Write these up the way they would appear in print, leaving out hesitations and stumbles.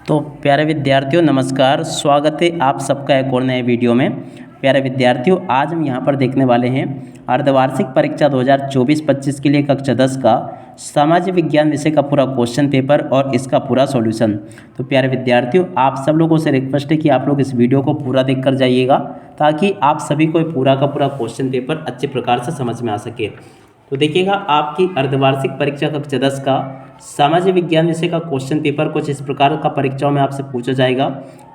तो प्यारे विद्यार्थियों नमस्कार, स्वागत है आप सबका एक और नए वीडियो में। प्यारे विद्यार्थियों, आज हम यहाँ पर देखने वाले हैं अर्धवार्षिक परीक्षा 2024-25 के लिए कक्षा 10 का सामाजिक विज्ञान विषय का पूरा क्वेश्चन पेपर और इसका पूरा सॉल्यूशन। तो प्यारे विद्यार्थियों, आप सब लोगों से रिक्वेस्ट है कि आप लोग इस वीडियो को पूरा देख कर जाइएगा ताकि आप सभी को पूरा का पूरा क्वेश्चन पेपर अच्छे प्रकार से समझ में आ सके। तो देखिएगा, आपकी अर्धवार्षिक परीक्षा कक्षा 10 का सामाजिक विज्ञान विषय का क्वेश्चन पेपर कुछ इस प्रकार का परीक्षाओं में आपसे पूछा जाएगा।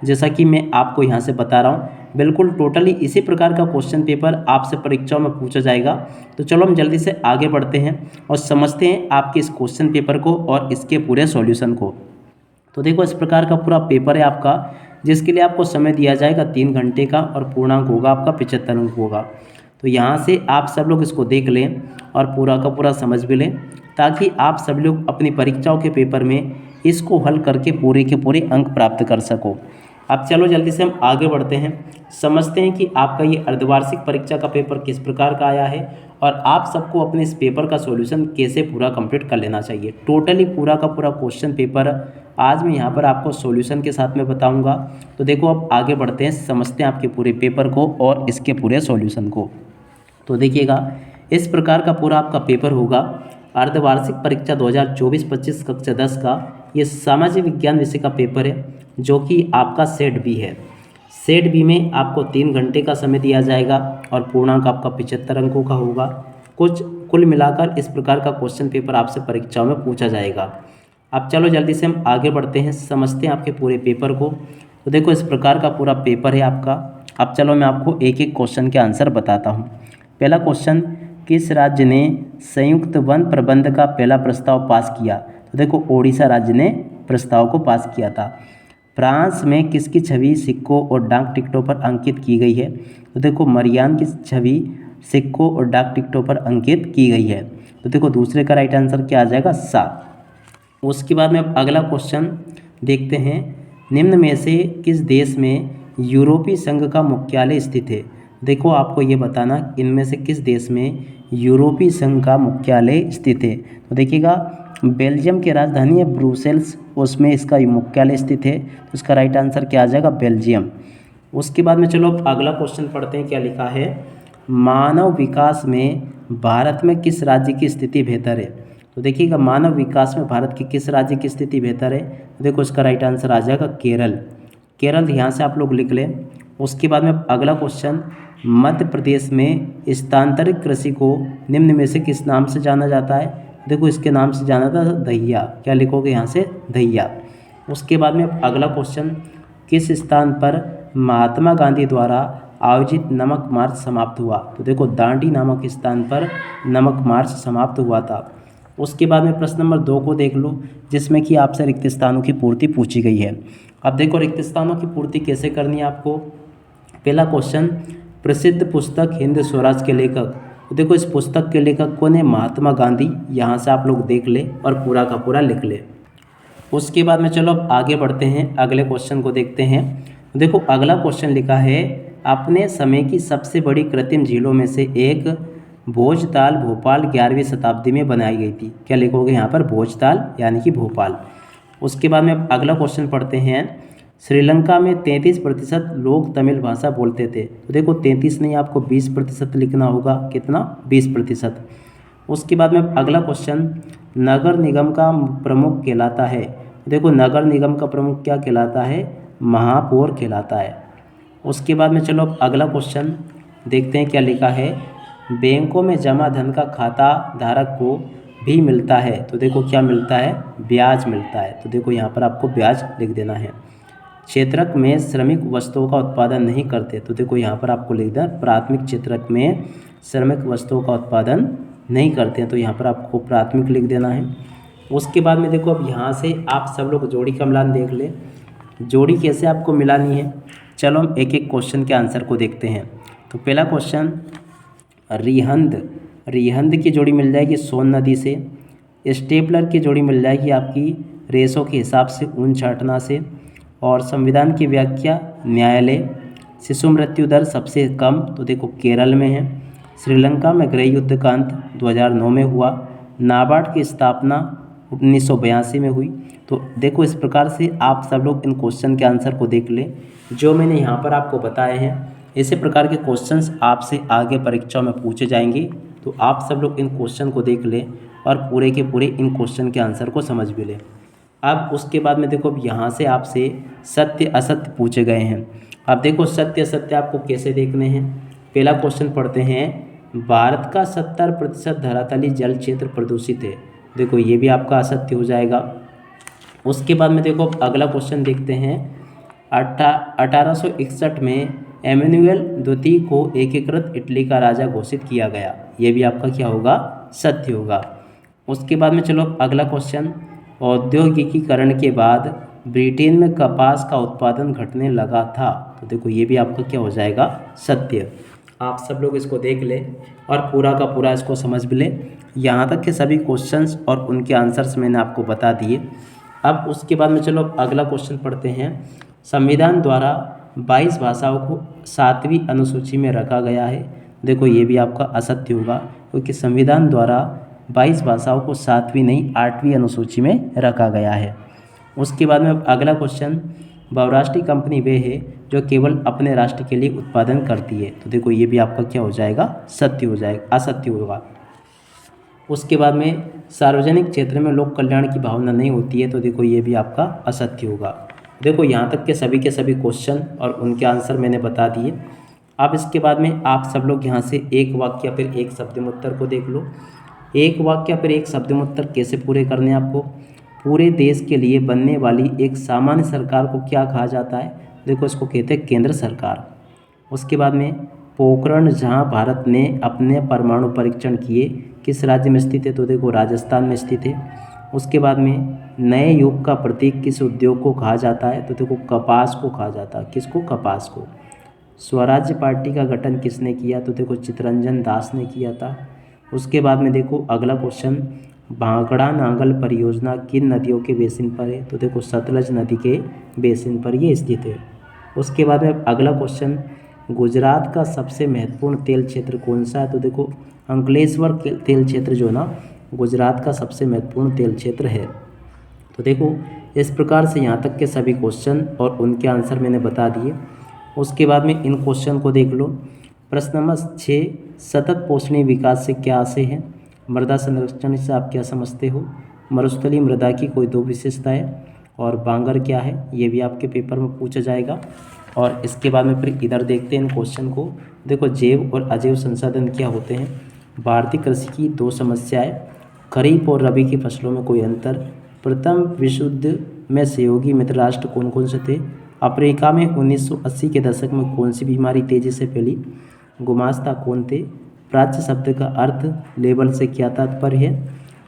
जैसा कि मैं आपको यहाँ से बता रहा हूँ, बिल्कुल टोटली इसी प्रकार का क्वेश्चन पेपर आपसे परीक्षाओं में पूछा जाएगा। तो चलो हम जल्दी से आगे बढ़ते हैं और समझते हैं आपके इस क्वेश्चन पेपर को और इसके पूरे सॉल्यूशन को। तो देखो, इस प्रकार का पूरा पेपर है आपका, जिसके लिए आपको समय दिया जाएगा 3 घंटे का और पूर्णांक होगा आपका 75 अंक होगा। तो यहाँ से आप सब लोग इसको देख लें और पूरा का पूरा समझ भी लें ताकि आप सब लोग अपनी परीक्षाओं के पेपर में इसको हल करके पूरे के पूरे अंक प्राप्त कर सको। अब चलो जल्दी से हम आगे बढ़ते हैं, समझते हैं कि आपका ये अर्धवार्षिक परीक्षा का पेपर किस प्रकार का आया है और आप सबको अपने इस पेपर का सॉल्यूशन कैसे पूरा कंप्लीट कर लेना चाहिए। टोटली पूरा का पूरा क्वेश्चन पेपर आज मैं यहाँ पर आपको सॉल्यूशन के साथ में बताऊँगा। तो देखो, अब आगे बढ़ते हैं, समझते हैं आपके पूरे पेपर को और इसके पूरे सॉल्यूशन को। तो देखिएगा, इस प्रकार का पूरा आपका पेपर होगा अर्धवार्षिक परीक्षा 2024-25 कक्षा 10 का। ये सामाजिक विज्ञान विषय का पेपर है जो कि आपका सेट बी है। सेट बी में आपको 3 घंटे का समय दिया जाएगा और पूर्णांक आपका 75 अंकों का होगा। कुल मिलाकर इस प्रकार का क्वेश्चन पेपर आपसे परीक्षाओं में पूछा जाएगा। अब चलो जल्दी से हम आगे बढ़ते हैं, समझते हैं आपके पूरे पेपर को। तो देखो, इस प्रकार का पूरा पेपर है आपका। अब चलो मैं आपको एक एक क्वेश्चन के आंसर बताता हूँ। पहला क्वेश्चन, किस राज्य ने संयुक्त वन प्रबंध का पहला प्रस्ताव पास किया? तो देखो, ओडिशा राज्य ने प्रस्ताव को पास किया था। फ्रांस में किसकी छवि सिक्कों और डाक टिकटों पर अंकित की गई है? तो देखो, मरियान की छवि सिक्कों और डाक टिकटों पर अंकित की गई है। तो देखो, दूसरे का राइट आंसर क्या आ जाएगा? सा। उसके बाद में अब अगला क्वेश्चन देखते हैं, निम्न में से किस देश में यूरोपीय संघ का मुख्यालय स्थित है? देखो, आपको ये बताना इनमें से किस देश में यूरोपीय संघ का मुख्यालय स्थित है। तो देखिएगा, बेल्जियम की राजधानी है ब्रुसेल्स, उसमें इसका मुख्यालय स्थित है। तो इसका राइट आंसर क्या आ जाएगा? बेल्जियम। उसके बाद में चलो अब अगला क्वेश्चन पढ़ते हैं, क्या लिखा है, मानव विकास में भारत में किस राज्य की स्थिति बेहतर है? तो देखिएगा, मानव विकास में भारत की किस राज्य की स्थिति बेहतर है? तो देखो, इसका राइट आंसर आ जाएगा केरल। केरल यहाँ से आप लोग लिख लें। उसके बाद में अगला क्वेश्चन, मध्य प्रदेश में स्थानांतरित कृषि को निम्न में से किस नाम से जाना जाता है? देखो, इसके नाम से जाना था दहिया। क्या लिखोगे यहाँ से? दहिया। उसके बाद में अगला क्वेश्चन, किस स्थान पर महात्मा गांधी द्वारा आयोजित नमक मार्च समाप्त हुआ? तो देखो, दांडी नामक स्थान पर नमक मार्च समाप्त हुआ था। उसके बाद में प्रश्न नंबर 2 को देख लो, जिसमें कि आपसे रिक्त स्थानों की पूर्ति पूछी गई है। अब देखो, रिक्त स्थानों की पूर्ति कैसे करनी है आपको। पहला क्वेश्चन, प्रसिद्ध पुस्तक हिंद स्वराज के लेखक। तो देखो, इस पुस्तक के लेखक कौन है? महात्मा गांधी। यहाँ से आप लोग देख ले और पूरा का पूरा लिख ले। उसके बाद में चलो अब आगे बढ़ते हैं, अगले क्वेश्चन को देखते हैं। देखो, अगला क्वेश्चन लिखा है, अपने समय की सबसे बड़ी कृत्रिम झीलों में से एक भोजताल भोपाल 11वीं शताब्दी में बनाई गई थी। क्या लिखोगे यहाँ पर? भोजताल यानी कि भोपाल। उसके बाद में अगला क्वेश्चन पढ़ते हैं, श्रीलंका में 33% लोग तमिल भाषा बोलते थे। तो देखो, 33 नहीं, आपको 20% लिखना होगा। कितना? 20%। उसके बाद में अगला क्वेश्चन, नगर निगम का प्रमुख कहलाता है। देखो, नगर निगम का प्रमुख क्या कहलाता है? महापौर कहलाता है। उसके बाद में चलो अगला क्वेश्चन देखते हैं, क्या लिखा है, बैंकों में जमा धन का खाता धारक को भी मिलता है। तो देखो, क्या मिलता है? ब्याज मिलता है। तो देखो, यहाँ पर आपको ब्याज लिख देना है। क्षेत्रक में श्रमिक वस्तुओं का उत्पादन नहीं करते। तो देखो, यहाँ पर आपको लिख देना, प्राथमिक क्षेत्रक में श्रमिक वस्तुओं का उत्पादन नहीं करते हैं। तो यहाँ पर आपको प्राथमिक लिख देना है। उसके बाद में देखो, अब यहाँ से आप सब लोग जोड़ी का मिलान देख ले। जोड़ी कैसे आपको मिलानी है, चलो हम एक एक क्वेश्चन के आंसर को देखते हैं। तो पहला क्वेश्चन, रिहंद की जोड़ी मिल जाएगी सोन नदी से। स्टेपलर की जोड़ी मिल जाएगी आपकी रेशों के हिसाब से ऊन छाटना से। और संविधान की व्याख्या न्यायालय। शिशु मृत्यु दर सबसे कम, तो देखो केरल में है। श्रीलंका में गृह युद्ध का अंत 2009 में हुआ। नाबार्ड की स्थापना 1982 में हुई। तो देखो इस प्रकार से आप सब लोग इन क्वेश्चन के आंसर को देख लें जो मैंने यहाँ पर आपको बताए हैं। इसी प्रकार के क्वेश्चंस आपसे आगे परीक्षाओं में पूछे जाएंगे, तो आप सब लोग इन क्वेश्चन को देख लें और पूरे के पूरे इन क्वेश्चन के आंसर को समझ भी लें। अब उसके बाद में देखो अब यहाँ से आपसे सत्य असत्य पूछे गए हैं। अब देखो सत्य असत्य आपको कैसे देखने हैं। पहला क्वेश्चन पढ़ते हैं, भारत का 70% धरातलीय जल क्षेत्र प्रदूषित है। देखो ये भी आपका असत्य हो जाएगा। उसके बाद में देखो अगला क्वेश्चन देखते हैं, 1861 में एमेनुएल द्वितीय को एकीकृत इटली का राजा घोषित किया गया। ये भी आपका क्या होगा, सत्य होगा। उसके बाद में चलो अगला क्वेश्चन, औद्योगिकीकरण के बाद ब्रिटेन में कपास का उत्पादन घटने लगा था। तो देखो ये भी आपका क्या हो जाएगा, सत्य। आप सब लोग इसको देख लें और पूरा का पूरा इसको समझ भी लें। यहाँ तक के सभी क्वेश्चंस और उनके आंसर्स मैंने आपको बता दिए। अब उसके बाद में चलो अगला क्वेश्चन पढ़ते हैं, संविधान द्वारा 22 भाषाओं को 7वीं अनुसूची में रखा गया है। देखो ये भी आपका असत्य होगा, क्योंकि संविधान द्वारा 22 भाषाओं को 7वीं नहीं 8वीं अनुसूची में रखा गया है। उसके बाद में अगला क्वेश्चन, बहुराष्ट्रीय कंपनी वे है जो केवल अपने राष्ट्र के लिए उत्पादन करती है। तो देखो ये भी आपका क्या हो जाएगा, सत्य हो जाएगा, असत्य होगा। उसके बाद में सार्वजनिक क्षेत्र में लोक कल्याण की भावना नहीं होती है। तो देखो ये भी आपका असत्य होगा। देखो यहाँ तक के सभी क्वेश्चन और उनके आंसर मैंने बता दिए। अब इसके बाद में आप सब लोग यहाँ से एक वाक्य या फिर एक शब्दोत्तर को देख लो। एक वाक्य या फिर एक शब्दोत्तर कैसे पूरे करने हैं आपको। पूरे देश के लिए बनने वाली एक सामान्य सरकार को क्या कहा जाता है। देखो इसको कहते हैं केंद्र सरकार। उसके बाद में पोखरण जहाँ भारत ने अपने परमाणु परीक्षण किए किस राज्य में स्थित है। तो देखो राजस्थान में स्थित है। उसके बाद में नए युग का प्रतीक किस उद्योग को कहा जाता है। तो देखो कपास को कहा जाता है। किसको, कपास को। स्वराज्य पार्टी का गठन किसने किया। तो देखो चित्तरंजन दास ने किया था। उसके बाद में देखो अगला क्वेश्चन, भांगड़ा नांगल परियोजना किन नदियों के बेसिन पर है। तो देखो सतलज नदी के बेसिन पर ये स्थित है। उसके बाद में अगला क्वेश्चन, गुजरात का सबसे महत्वपूर्ण तेल क्षेत्र कौन सा है। तो देखो अंकलेश्वर तेल क्षेत्र जो ना गुजरात का सबसे महत्वपूर्ण तेल क्षेत्र है। तो देखो इस प्रकार से यहाँ तक के सभी क्वेश्चन और उनके आंसर मैंने बता दिए। उसके बाद में इन क्वेश्चन को देख लो। प्रश्न नंबर 6, सतत पोषणीय विकास से क्या आशय है। मृदा संरक्षण से आप क्या समझते हो। मरुस्थलीय मृदा की कोई 2 विशेषताएं और बांगर क्या है, ये भी आपके पेपर में पूछा जाएगा। और इसके बाद में फिर इधर देखते हैं इन क्वेश्चन को। देखो जैव और अजैव संसाधन क्या होते हैं। भारतीय कृषि की 2 समस्याएं, खरीफ और रबी की फसलों में कोई अंतर। प्रथम विश्व युद्ध में सहयोगी मित्र राष्ट्र कौन कौन से थे। अफ्रीका में 1980 के दशक में कौन सी बीमारी तेजी से फैली। गुमास्ता कौन थे। प्राच्य शब्द का अर्थ लेबल से क्या तात्पर्य है।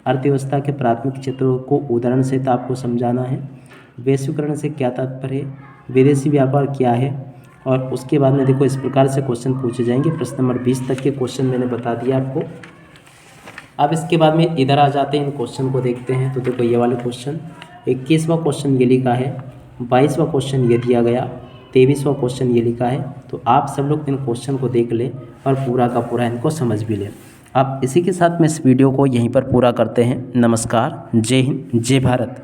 अर्थव्यवस्था के प्राथमिक क्षेत्रों को उदाहरण से तो आपको समझाना है। वैश्वीकरण से क्या तात्पर्य है। विदेशी व्यापार क्या है। और उसके बाद में देखो इस प्रकार से क्वेश्चन पूछे जाएंगे। प्रश्न नंबर 20 तक के क्वेश्चन मैंने बता दिया आपको। अब इसके बाद में इधर आ जाते हैं, इन क्वेश्चन को देखते हैं। तो देखो ये वाले क्वेश्चन, 21वां क्वेश्चन ये लिखा है, 22वां क्वेश्चन ये दिया गया, 23वां क्वेश्चन ये लिखा है। तो आप सब लोग इन क्वेश्चन को देख लें और पूरा का पूरा इनको समझ भी लें। अब इसी के साथ में इस वीडियो को यहीं पर पूरा करते हैं। नमस्कार, जय हिंद, जय भारत।